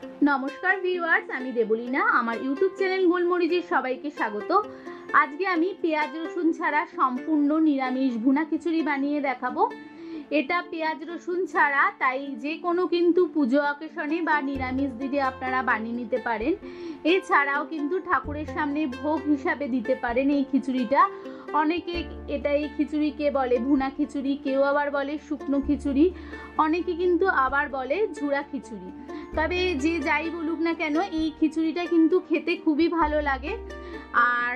নমস্কার ভিউয়ার্স, আমি দেবলীনা। আমার ইউটিউব চ্যানেল গোলমরিচের সবাইকে স্বাগত। আজকে আমি পেঁয়াজ রসুন ছাড়া সম্পূর্ণ নিরামিষ ভুনা খিচুড়ি বানিয়ে দেখাবো। এটা পেঁয়াজ রসুন ছাড়া, তাই যে কোনো কিন্তু পুজো অকেশনে বা নিরামিষ দিনে আপনারা বানিয়ে নিতে পারেন। এছাড়াও কিন্তু ঠাকুরের সামনে ভোগ হিসাবে দিতে পারেন এই খিচুড়িটা। অনেকে এই খিচুড়িকে বলে ভুনা খিচুড়ি, কেউ আবার বলে শুকনো খিচুড়ি, অনেকে কিন্তু আবার বলে ঝুরা খিচুড়ি। তবে যে যাই বলুক না কেন, এই খিচুড়িটা কিন্তু খেতে খুবই ভালো লাগে আর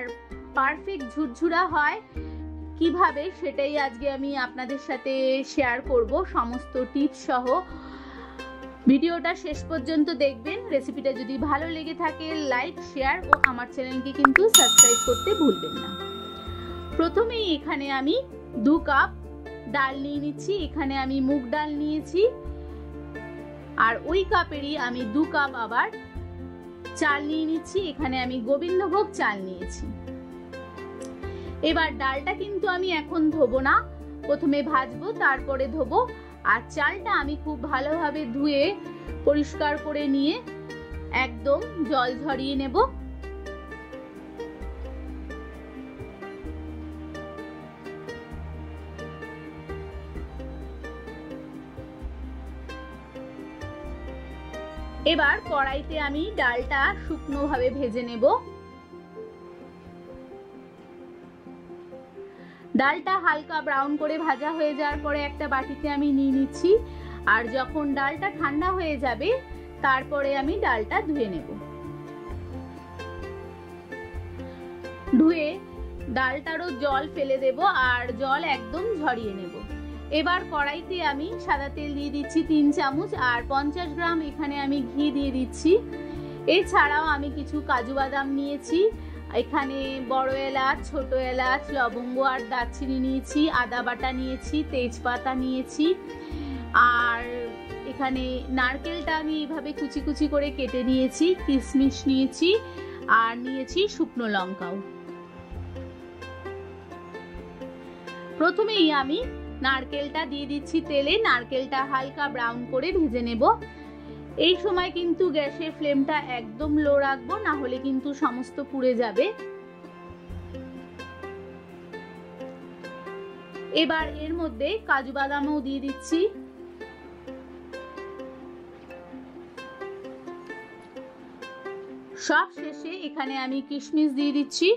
পারফেক্ট ঝুরঝুরা হয় কিভাবে, সেটাই আজকে আমি আপনাদের সাথে শেয়ার করব সমস্ত টিপস সহ। ভিডিওটা শেষ পর্যন্ত দেখবেন। রেসিপিটা যদি ভালো লেগে থাকে লাইক, শেয়ার ও আমার চ্যানেলকে কিন্তু সাবস্ক্রাইব করতে ভুলবেন না। প্রথমেই এখানে আমি 2 কাপ ডাল নিয়ে নিচ্ছি। এখানে আমি মুগ ডাল নিয়েছি, আর ওই কাপেরই আমি 2 কাপ আবার চাল নিয়ে নিচ্ছি। এখানে আমি গোবিন্দভোগ চাল নিয়েছি। এবার ডালটা কিন্তু আমি এখন ধোবো না, প্রথমে ভাজবো তারপরে ধোবো। আর চালটা আমি খুব ভালোভাবে ধুয়ে পরিষ্কার করে নিয়ে একদম জল ঝরিয়ে নেব। এবার কড়াইতে আমি ডালটা শুকনো ভাবে ভেজে নেব। ডালটা হালকা ব্রাউন করে ভাজা হয়ে যাওয়ার পরে একটা বাটিতে আমি নিয়ে নিচ্ছি। আর যখন ডালটা ঠান্ডা হয়ে যাবে তারপরে আমি ডালটা ধুয়ে নেব। ধুয়ে ডালটারও জল ফেলে দেব আর জল একদম ঝরিয়ে নেব। এবার কড়াইতে আমি সাদা তেল দিয়ে দিচ্ছি 3 চামচ, আর 50 গ্রাম এখানে আমি ঘি দিয়ে দিচ্ছি। এছাড়াও আমি কিছু কাজু বাদাম নিয়েছি, এখানে বড় এলাচ, ছোট এলাচ, লবঙ্গ আর দারচিনি নিয়েছি, আদা বাটা নিয়েছি, তেজপাতা নিয়েছি, আর এখানে নারকেলটা আমি এইভাবে কুচি কুচি করে কেটে নিয়েছি, কিশমিশ নিয়েছি, আর নিয়েছি শুকনো লঙ্কাও। প্রথমেই আমি নারকেলটা দিয়ে দিচ্ছি তেলে। নারকেলটা হালকা ব্রাউন করে ভেজে নেব। এই সময় কিন্তু গ্যাসের ফ্লেমটা একদম লো রাখবো, না হলে কিন্তু সমস্ত পুড়ে যাবে। এবার এর মধ্যে কাজু বাদামও দিয়ে দিচ্ছি। সব শেষে এখানে আমি কিশমিশ দিয়ে দিচ্ছি।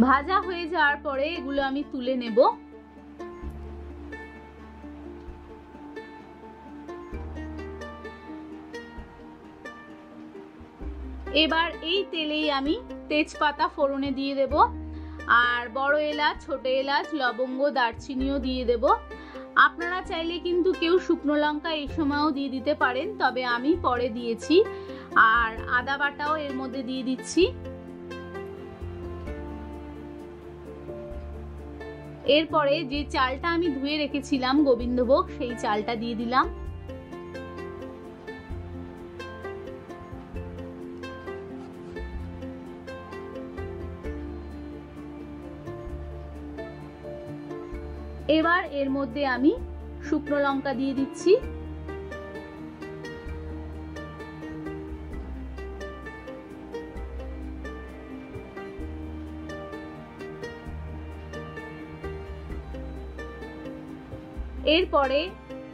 ভাজা হয়ে যাওয়ার পরে এগুলো আমি তুলে নেব। এবার এই তেলেই আমি তেজপাতা ফোড়নে দিয়ে দেব, আর বড় এলাচ, ছোট এলাচ, লবঙ্গ, দারচিনিও দিয়ে দেব। আপনারা চাইলে কিন্তু কেউ শুকনো লঙ্কা এই সময়ও দিয়ে দিতে পারেন, তবে আমি পরে দিয়েছি। আর আদা বাটাও এর মধ্যে দিয়ে দিচ্ছি। এরপরে যে চালটা আমি ধুয়ে রেখেছিলাম গোবিন্দভোগ, সেই চালটা দিয়ে দিলাম। এবার এর মধ্যে আমি শুকনো লঙ্কা দিয়ে দিচ্ছি। এরপরে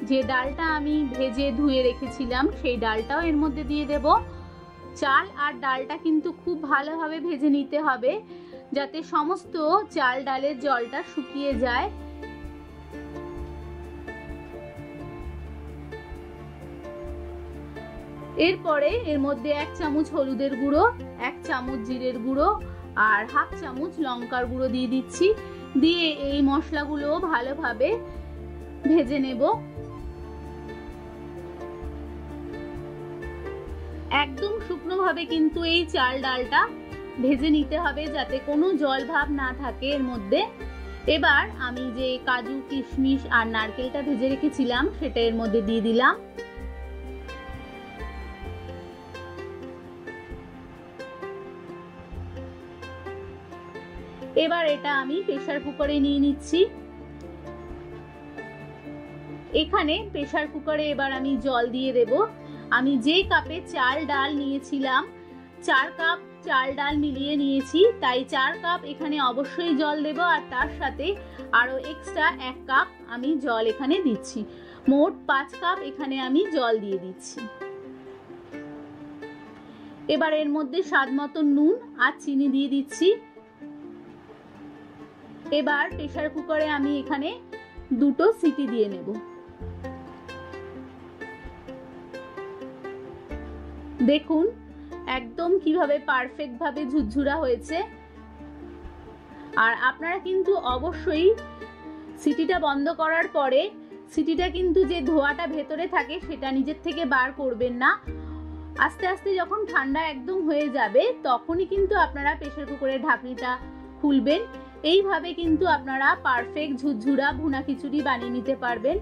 যে ডালটা আমি ভেজে ধুয়ে রেখেছিলাম সেই ডালটাও এর মধ্যে দিয়ে দেব। চাল আর ডালটা কিন্তু খুব ভালোভাবে ভেজে নিতে হবে, যাতে সমস্ত চাল ডালের জলটা শুকিয়ে যায়। এরপরে এর মধ্যে 1 চামচ হলুদের গুঁড়ো, 1 চামচ জিরের গুঁড়ো আর 1/2 চামচ লঙ্কার গুঁড়ো দিয়ে দিচ্ছি। দিয়ে এই মশলাগুলো ভালোভাবে ভেজে নেব। একদম শুকনো ভাবে কিন্তু এই চাল ডালটা ভেজে নিতে হবে, যাতে কোনো জল ভাব না থাকে এর মধ্যে। এবার আমি যে কাজু, কিশমিশ আর নারকেলটা ভেজে রেখেছিলাম সেটা এর মধ্যে দিয়ে দিলাম। এবার এটা আমি প্রেসার কুকারে নিয়ে নিচ্ছি। এখানে প্রেসার কুকারে এবার আমি জল দিয়ে দেব। আমি যে কাপে চাল ডাল নিয়েছিলাম 4 কাপ চাল ডাল মিলিয়ে নিয়েছি, তাই 4 কাপ এখানে অবশ্যই জল দেব, আর তার সাথে আরো এক্সট্রা 1 কাপ আমি জল এখানে দিচ্ছি। মোট 5 কাপ এখানে আমি জল দিয়ে দিচ্ছি। এবার এর মধ্যে স্বাদ মতো নুন আর চিনি দিয়ে দিচ্ছি। এবার প্রেসার কুকারে আমি এখানে 2টো সিটি দিয়ে নেব। দেখুন একদম কিভাবে পারফেক্ট ভাবে ঝুরঝুরা হয়েছে। আর আপনারা কিন্তু অবশ্যই সিটিটা বন্ধ করার পরে সিটিটা কিন্তু যে ধোঁয়াটা ভেতরে থাকে সেটা নিজের থেকে বার করবেন না। আস্তে আস্তে যখন ঠান্ডা একদম হয়ে যাবে তখনই কিন্তু আপনারা প্রেসার কুকারের ঢাকনিটা খুলবেন। এইভাবে কিন্তু আপনারা পারফেক্ট ঝুরঝুরা ভুনা খিচুড়ি বানিয়ে নিতে পারবেন।